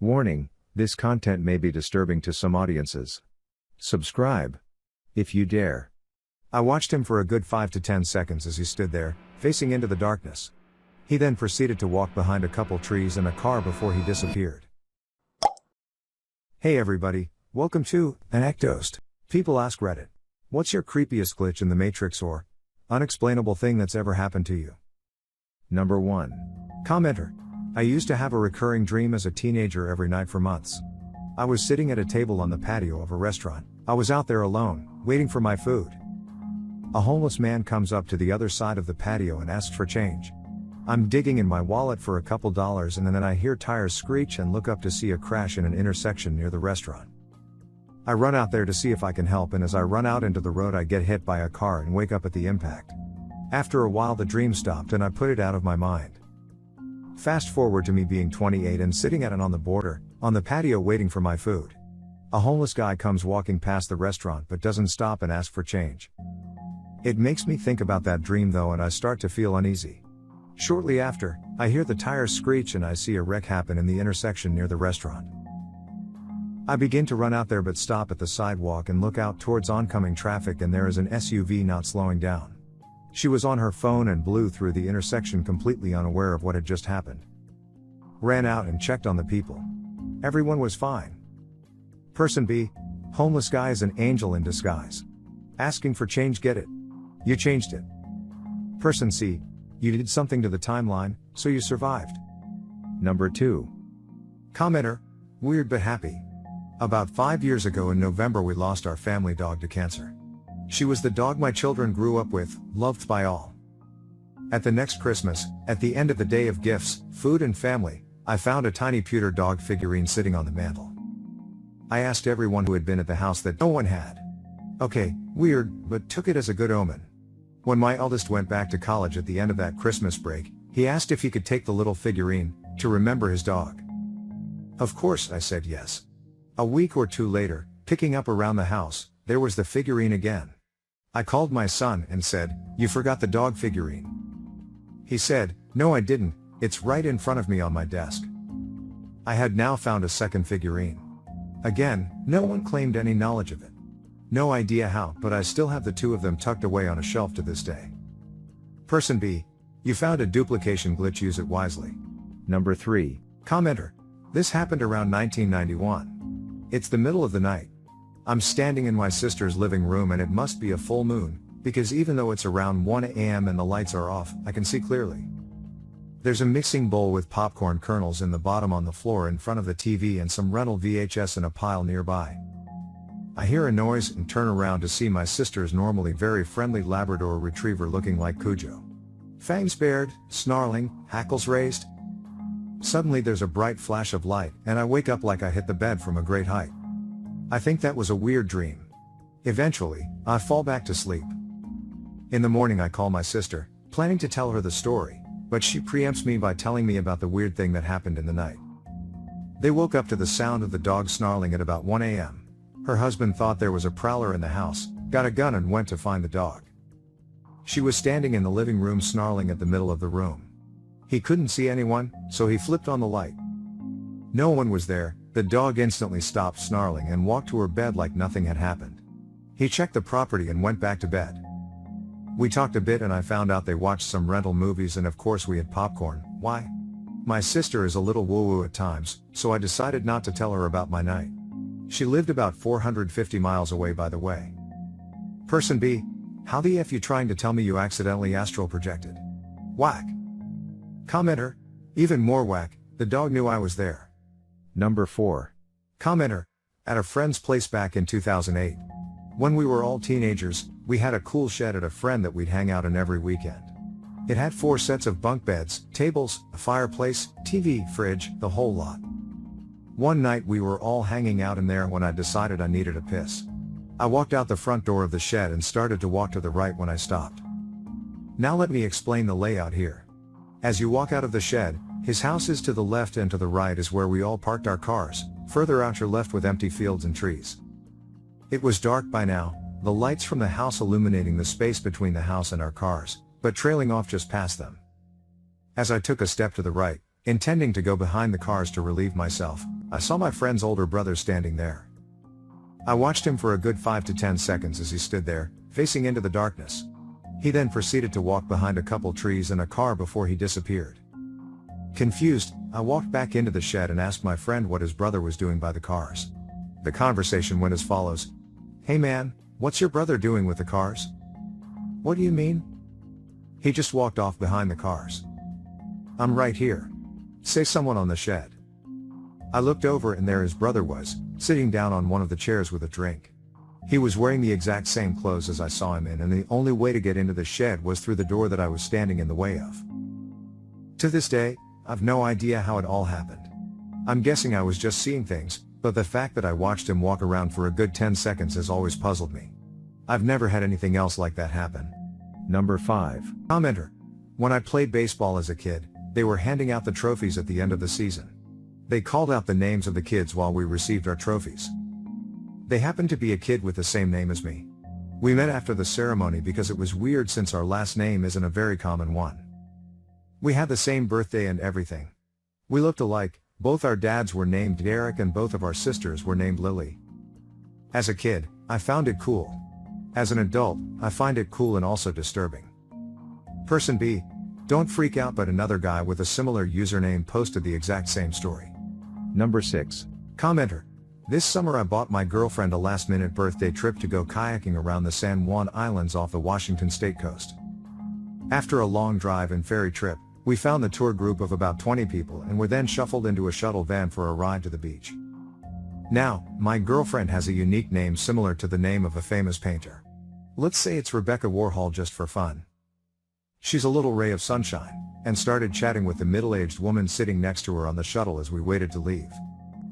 Warning, this content may be disturbing to some audiences. Subscribe. If you dare. I watched him for a good 5 to 10 seconds as he stood there, facing into the darkness. He then proceeded to walk behind a couple trees and a car before he disappeared. Hey everybody, welcome to AskReddit. People ask Reddit. What's your creepiest glitch in the Matrix or unexplainable thing that's ever happened to you? Number 1. Commenter. I used to have a recurring dream as a teenager every night for months. I was sitting at a table on the patio of a restaurant. I was out there alone, waiting for my food. A homeless man comes up to the other side of the patio and asks for change. I'm digging in my wallet for a couple dollars and then I hear tires screech and look up to see a crash in an intersection near the restaurant. I run out there to see if I can help, and as I run out into the road I get hit by a car and wake up at the impact. After a while the dream stopped and I put it out of my mind. Fast forward to me being 28 and sitting at and on the border, on the patio waiting for my food. A homeless guy comes walking past the restaurant but doesn't stop and ask for change. It makes me think about that dream though, and I start to feel uneasy. Shortly after, I hear the tires screech and I see a wreck happen in the intersection near the restaurant. I begin to run out there but stop at the sidewalk and look out towards oncoming traffic, and there is an SUV not slowing down. She was on her phone and blew through the intersection completely unaware of what had just happened. Ran out and checked on the people. Everyone was fine. Person B. Homeless guy is an angel in disguise. Asking for change, get it? You changed it. Person C. You did something to the timeline, so you survived. Number 2. Commenter. Weird but happy. About 5 years ago in November we lost our family dog to cancer. She was the dog my children grew up with, loved by all. At the next Christmas, at the end of the day of gifts, food and family, I found a tiny pewter dog figurine sitting on the mantle. I asked everyone who had been at the house that no one had. Okay, weird, but took it as a good omen. When my eldest went back to college at the end of that Christmas break, he asked if he could take the little figurine, to remember his dog. Of course, I said yes. A week or two later, picking up around the house, there was the figurine again. I called my son and said, "You forgot the dog figurine." He said, "No I didn't, it's right in front of me on my desk." I had now found a second figurine. Again, no one claimed any knowledge of it. No idea how, but I still have the two of them tucked away on a shelf to this day. Person B. You found a duplication glitch, use it wisely. Number 3. Commenter. This happened around 1991. It's the middle of the night. I'm standing in my sister's living room and it must be a full moon, because even though it's around 1 a.m. and the lights are off, I can see clearly. There's a mixing bowl with popcorn kernels in the bottom on the floor in front of the TV and some rental VHS in a pile nearby. I hear a noise and turn around to see my sister's normally very friendly Labrador retriever looking like Cujo. Fangs bared, snarling, hackles raised. Suddenly there's a bright flash of light and I wake up like I hit the bed from a great height. I think that was a weird dream. Eventually, I fall back to sleep. In the morning I call my sister, planning to tell her the story, but she preempts me by telling me about the weird thing that happened in the night. They woke up to the sound of the dog snarling at about 1 a.m. Her husband thought there was a prowler in the house, got a gun and went to find the dog. She was standing in the living room snarling at the middle of the room. He couldn't see anyone, so he flipped on the light. No one was there. The dog instantly stopped snarling and walked to her bed like nothing had happened. He checked the property and went back to bed. We talked a bit and I found out they watched some rental movies and of course we had popcorn. Why? My sister is a little woo-woo at times, so I decided not to tell her about my night. She lived about 450 miles away, by the way. Person B. How the F you trying to tell me you accidentally astral projected? Whack. Commenter. Even more whack, the dog knew I was there. Number 4. Commenter. At a friend's place back in 2008. When we were all teenagers, we had a cool shed at a friend that we'd hang out in every weekend. It had 4 sets of bunk beds, tables, a fireplace, TV, fridge, the whole lot. One night we were all hanging out in there when I decided I needed a piss. I walked out the front door of the shed and started to walk to the right when I stopped. Now let me explain the layout here. As you walk out of the shed, his house is to the left and to the right is where we all parked our cars. Further out you're left with empty fields and trees. It was dark by now, the lights from the house illuminating the space between the house and our cars, but trailing off just past them. As I took a step to the right, intending to go behind the cars to relieve myself, I saw my friend's older brother standing there. I watched him for a good 5 to 10 seconds as he stood there, facing into the darkness. He then proceeded to walk behind a couple trees and a car before he disappeared. Confused, I walked back into the shed and asked my friend what his brother was doing by the cars. The conversation went as follows. "Hey man, what's your brother doing with the cars?" "What do you mean?" "He just walked off behind the cars." "I'm right here." "Say someone on the shed." I looked over and there his brother was, sitting down on one of the chairs with a drink. He was wearing the exact same clothes as I saw him in, and the only way to get into the shed was through the door that I was standing in the way of. To this day, I've no idea how it all happened. I'm guessing I was just seeing things, but the fact that I watched him walk around for a good 10 seconds has always puzzled me. I've never had anything else like that happen. Number 5. Commenter. When I played baseball as a kid, they were handing out the trophies at the end of the season. They called out the names of the kids while we received our trophies. They happened to be a kid with the same name as me. We met after the ceremony because it was weird since our last name isn't a very common one. We had the same birthday and everything. We looked alike, both our dads were named Derek and both of our sisters were named Lily. As a kid, I found it cool. As an adult, I find it cool and also disturbing. Person B, don't freak out, but another guy with a similar username posted the exact same story. Number 6. Commenter. This summer I bought my girlfriend a last-minute birthday trip to go kayaking around the San Juan Islands off the Washington state coast. After a long drive and ferry trip, we found the tour group of about 20 people and were then shuffled into a shuttle van for a ride to the beach. Now, my girlfriend has a unique name similar to the name of a famous painter. Let's say it's Rebecca Warhol just for fun. She's a little ray of sunshine, and started chatting with the middle-aged woman sitting next to her on the shuttle as we waited to leave.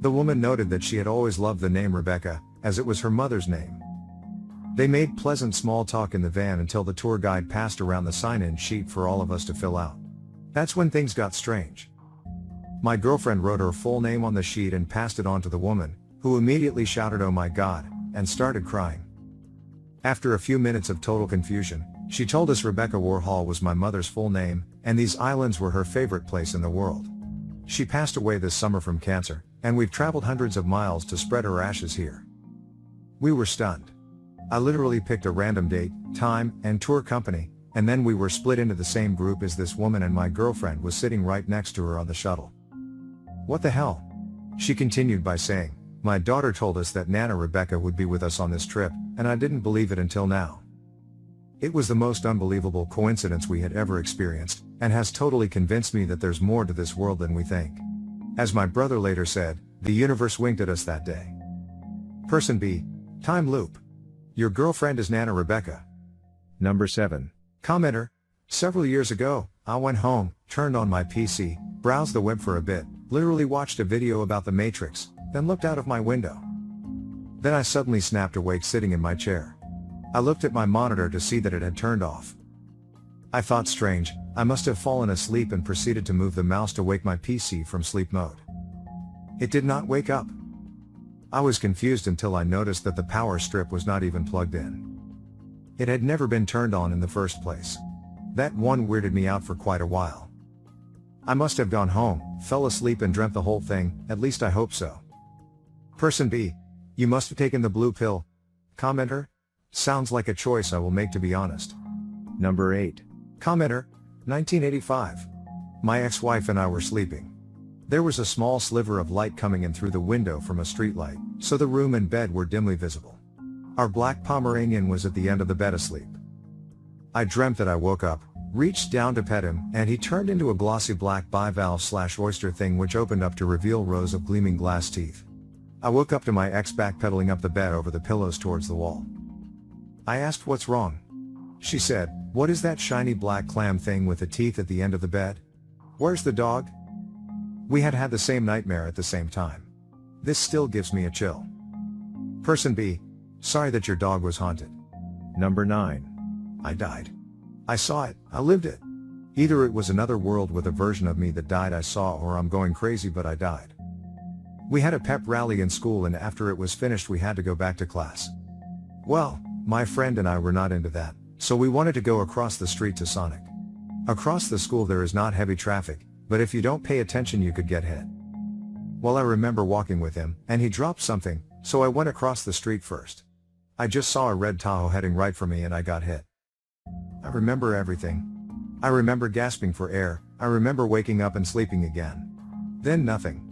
The woman noted that she had always loved the name Rebecca, as it was her mother's name. They made pleasant small talk in the van until the tour guide passed around the sign-in sheet for all of us to fill out. That's when things got strange. My girlfriend wrote her full name on the sheet and passed it on to the woman, who immediately shouted "Oh my God," and started crying. After a few minutes of total confusion, she told us Rebecca Warhol was my mother's full name, and these islands were her favorite place in the world. She passed away this summer from cancer, and we've traveled hundreds of miles to spread her ashes here. We were stunned. I literally picked a random date, time, and tour company, and then we were split into the same group as this woman, and my girlfriend was sitting right next to her on the shuttle. What the hell? She continued by saying, "My daughter told us that Nana Rebecca would be with us on this trip, and I didn't believe it until now." It was the most unbelievable coincidence we had ever experienced, and has totally convinced me that there's more to this world than we think. As my brother later said, the universe winked at us that day. Person B, time loop. Your girlfriend is Nana Rebecca. Number 7. Commenter. Several years ago, I went home, turned on my PC, browsed the web for a bit, literally watched a video about the Matrix, then looked out of my window. Then I suddenly snapped awake sitting in my chair. I looked at my monitor to see that it had turned off. I thought strange, I must have fallen asleep, and proceeded to move the mouse to wake my PC from sleep mode. It did not wake up. I was confused until I noticed that the power strip was not even plugged in. It had never been turned on in the first place. That one weirded me out for quite a while. I must have gone home, fell asleep and dreamt the whole thing, at least I hope so. Person B, you must have taken the blue pill. Commenter. Sounds like a choice I will make, to be honest. Number 8. Commenter. 1985. My ex-wife and I were sleeping. There was a small sliver of light coming in through the window from a streetlight, so the room and bed were dimly visible. Our black Pomeranian was at the end of the bed asleep. I dreamt that I woke up, reached down to pet him, and he turned into a glossy black bivalve/oyster thing which opened up to reveal rows of gleaming glass teeth. I woke up to my ex backpedaling up the bed over the pillows towards the wall. I asked what's wrong. She said, "What is that shiny black clam thing with the teeth at the end of the bed? Where's the dog?" We had had the same nightmare at the same time. This still gives me a chill. Person B, sorry that your dog was haunted. Number 9. I died. I saw it, I lived it. Either it was another world with a version of me that died I saw, or I'm going crazy but I died. We had a pep rally in school, and after it was finished we had to go back to class. Well, my friend and I were not into that, so we wanted to go across the street to Sonic. Across the school there is not heavy traffic, but if you don't pay attention you could get hit. Well, I remember walking with him, and he dropped something, so I went across the street first. I just saw a red Tahoe heading right for me and I got hit. I remember everything. I remember gasping for air, I remember waking up and sleeping again. Then nothing.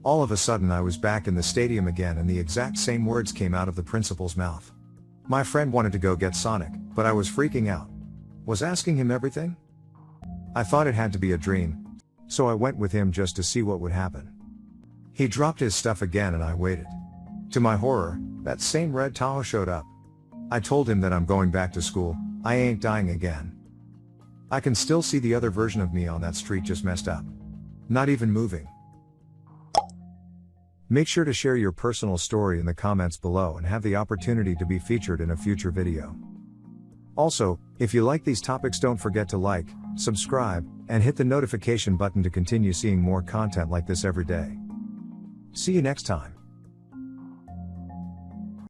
All of a sudden I was back in the stadium again and the exact same words came out of the principal's mouth. My friend wanted to go get Sonic, but I was freaking out. Was asking him everything? I thought it had to be a dream, so I went with him just to see what would happen. He dropped his stuff again and I waited. To my horror, that same red Tahoe showed up. I told him that I'm going back to school, I ain't dying again. I can still see the other version of me on that street just messed up. Not even moving. Make sure to share your personal story in the comments below and have the opportunity to be featured in a future video. Also, if you like these topics, don't forget to like, subscribe, and hit the notification button to continue seeing more content like this every day. See you next time.